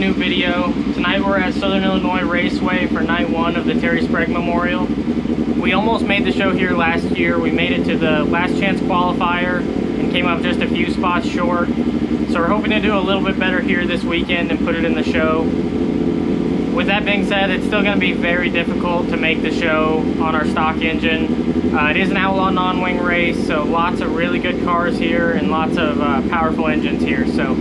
new video. Tonight we're at Southern Illinois Raceway for night one of the Terry Sprague Memorial. We almost made the show here last year. We made it to the last chance qualifier and came up just a few spots short. So we're hoping to do a little bit better here this weekend and put it in the show. With that being said, it's still going to be very difficult to make the show on our stock engine. It is an outlaw non-wing race, so lots of really good cars here and lots of powerful engines here. So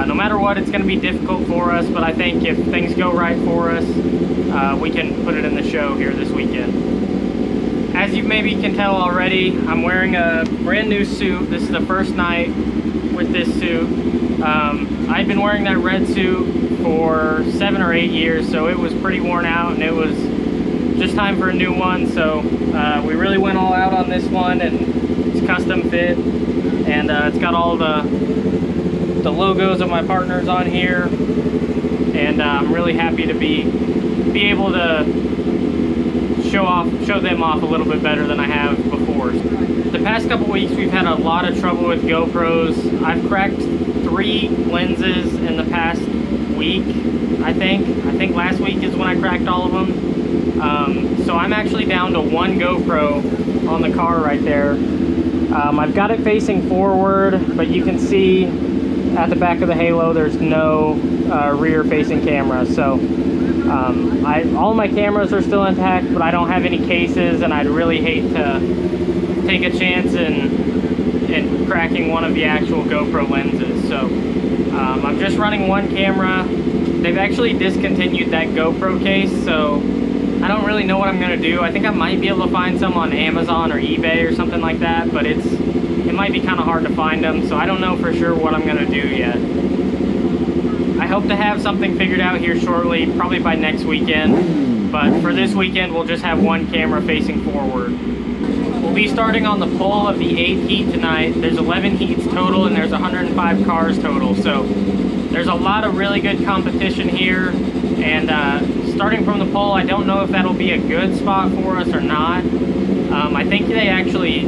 no matter what, it's going to be difficult for us, but I think if things go right for us, we can put it in the show here this weekend. As you maybe can tell already, I'm wearing a brand new suit. This is the first night with this suit. I've been wearing that red suit for 7 or 8 years, so it was pretty worn out and it was just time for a new one. So we really went all out on this one, and it's custom fit, and it's got all the logos of my partners on here, and I'm really happy to be able to show them off a little bit better than I have before. The past couple weeks we've had a lot of trouble with GoPros. I've cracked 3 lenses in the past week, I think last week is when I cracked all of them. So I'm actually down to 1 GoPro on the car right there. I've got it facing forward, but you can see at the back of the halo there's no rear facing camera. So all my cameras are still intact, but I don't have any cases, and I'd really hate to take a chance in cracking one of the actual GoPro lenses. So I'm just running 1 camera. They've actually discontinued that GoPro case, so I don't really know what I'm going to do. I think I might be able to find some on Amazon or eBay or something like that, but it might be kind of hard to find them, so I don't know for sure what I'm going to do yet. I hope to have something figured out here shortly, probably by next weekend, but for this weekend we'll just have 1 camera facing forward. We'll be starting on the pole of the 8th heat tonight. There's 11 heats total, and there's 105 cars total, so there's a lot of really good competition here. And starting from the pole, I don't know if that'll be a good spot for us or not. I think they actually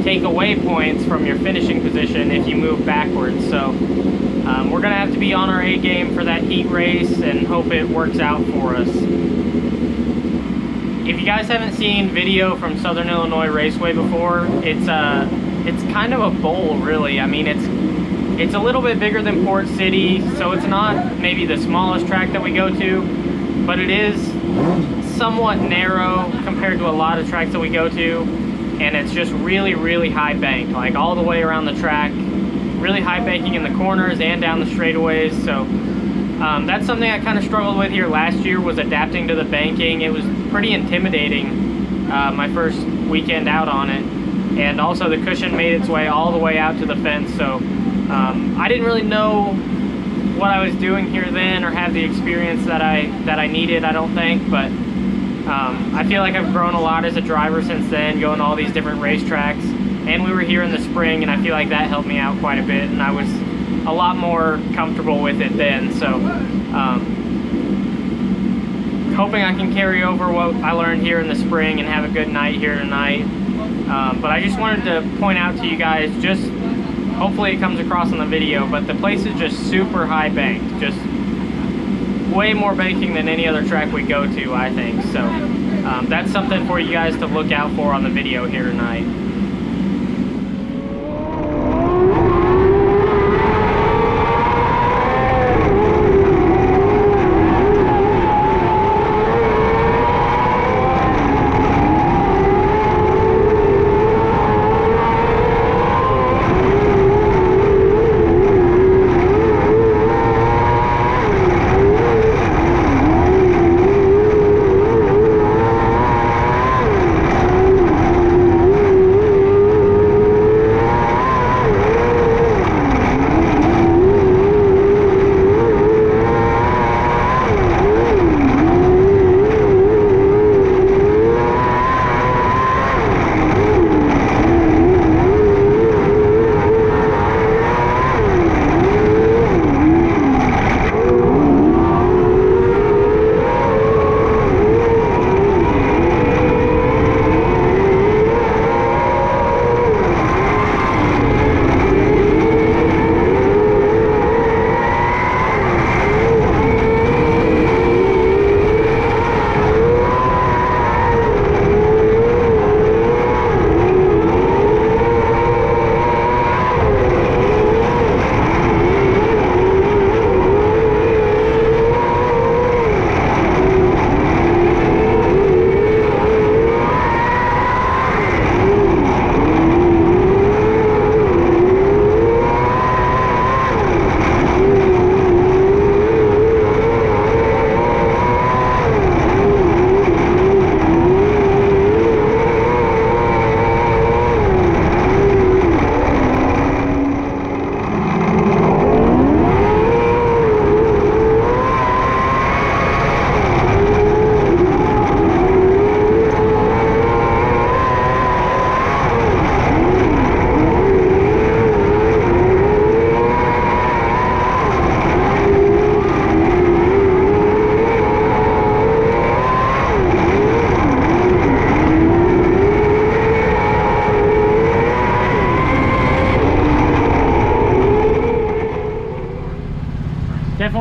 take away points from your finishing position if you move backwards, so we're gonna have to be on our A game for that heat race and hope it works out for us. If you guys haven't seen video from Southern Illinois Raceway before, it's kind of a bowl, really. I mean, it's a little bit bigger than Port City, so it's not maybe the smallest track that we go to, but it is somewhat narrow compared to a lot of tracks that we go to, and it's just really, really high banked, like all the way around the track. Really high banking in the corners and down the straightaways, so that's something I kind of struggled with here last year, was adapting to the banking. It was pretty intimidating my first weekend out on it, and also the cushion made its way all the way out to the fence, so I didn't really know what I was doing here then, or have the experience that I needed, I don't think, but I feel like I've grown a lot as a driver since then, going to all these different racetracks, and we were here in the spring, and I feel like that helped me out quite a bit, and I was a lot more comfortable with it then. So hoping I can carry over what I learned here in the spring and have a good night here tonight. But I just wanted to point out to you guys, just hopefully it comes across on the video, but the place is just super high banked, just way more banking than any other track we go to, I think. So that's something for you guys to look out for on the video here tonight.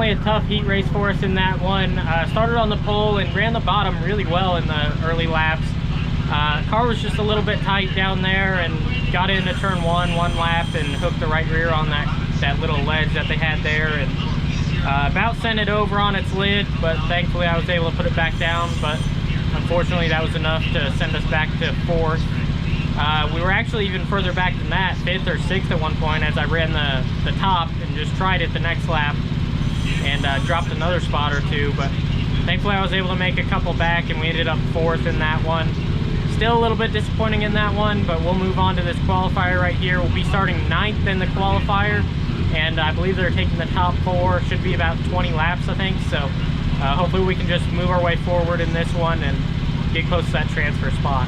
definitely a tough heat race for us in that one. Started on the pole and ran the bottom really well in the early laps. Car was just a little bit tight down there, and got into turn one lap and hooked the right rear on that little ledge that they had there, and about sent it over on its lid, but thankfully I was able to put it back down. But unfortunately that was enough to send us back to 4th. We were actually even further back than that, 5th or 6th at one point, as I ran the top and just tried it the next lap and dropped another spot or two. But thankfully I was able to make a couple back, and we ended up 4th in that one. Still a little bit disappointing in that one, but we'll move on to this qualifier right here. We'll be starting 9th in the qualifier, and I believe they're taking the top 4. Should be about 20 laps, I think. So hopefully we can just move our way forward in this one and get close to that transfer spot.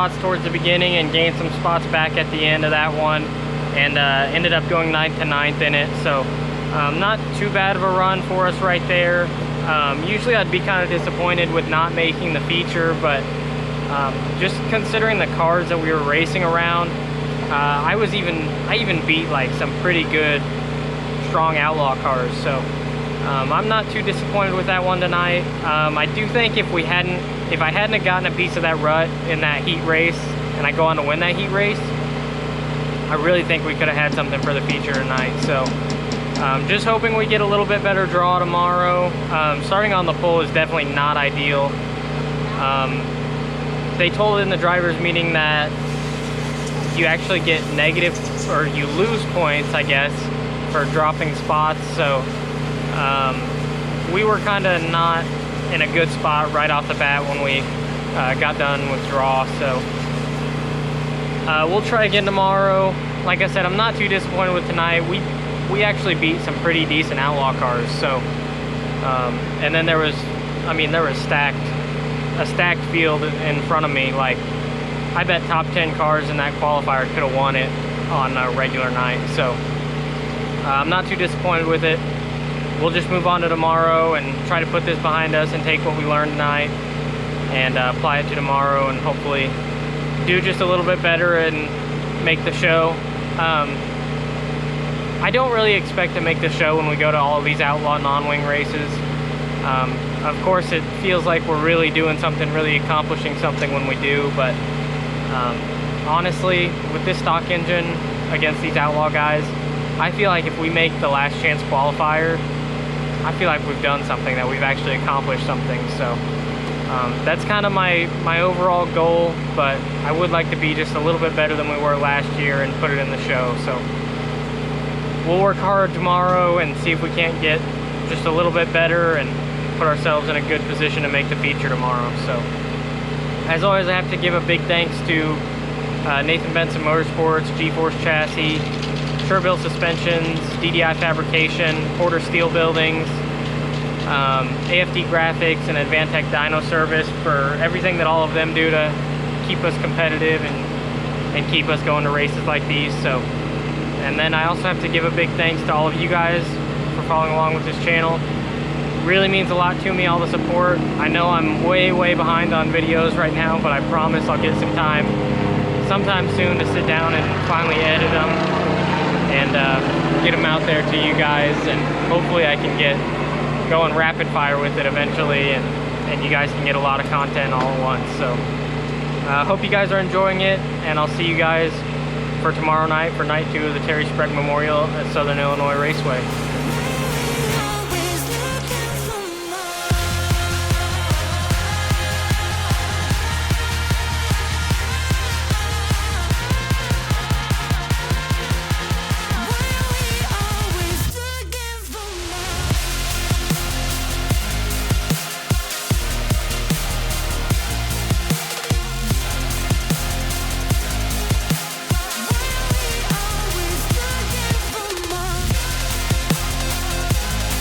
spots towards the beginning and gained some spots back at the end of that one, and ended up going 9th to 9th in it. So not too bad of a run for us right there. Usually I'd be kind of disappointed with not making the feature, but just considering the cars that we were racing around, I even beat like some pretty good strong outlaw cars. So I'm not too disappointed with that one tonight. I do think if I hadn't have gotten a piece of that rut in that heat race and I go on to win that heat race, I really think we could have had something for the feature tonight. So just hoping we get a little bit better draw tomorrow. Starting on the pole is definitely not ideal. They told in the drivers meeting that you actually get negative, or you lose points, I guess, for dropping spots. So we were kind of not in a good spot right off the bat when we got done with draw. So we'll try again tomorrow. Like I said, I'm not too disappointed with tonight. We actually beat some pretty decent outlaw cars. So and then there was a stacked field in front of me. Like, I bet top 10 cars in that qualifier could have won it on a regular night. So I'm not too disappointed with it. We'll just move on to tomorrow and try to put this behind us and take what we learned tonight and apply it to tomorrow, and hopefully do just a little bit better and make the show. I don't really expect to make the show when we go to all of these outlaw non-wing races. Of course, it feels like we're really doing something, really accomplishing something when we do, but honestly, with this stock engine against these outlaw guys, I feel like if we make the last chance qualifier, I feel like we've done something, that we've actually accomplished something. So that's kind of my overall goal, but I would like to be just a little bit better than we were last year and put it in the show. So we'll work hard tomorrow and see if we can't get just a little bit better and put ourselves in a good position to make the feature tomorrow. So as always, I have to give a big thanks to Nathan Benson Motorsports, G-Force Chassis, Sure-Bill Suspensions, DDI Fabrication, Porter Steel Buildings, AFD Graphics, and Advantech Dyno Service for everything that all of them do to keep us competitive and keep us going to races like these. So, and then I also have to give a big thanks to all of you guys for following along with this channel. Really means a lot to me, all the support. I know I'm way behind on videos right now, but I promise I'll get some time sometime soon to sit down and finally edit them and get them out there to you guys, and hopefully I can get going rapid fire with it eventually, and you guys can get a lot of content all at once. So I hope you guys are enjoying it, and I'll see you guys for tomorrow night for night 2 of the Terry Sprague Memorial at Southern Illinois Raceway.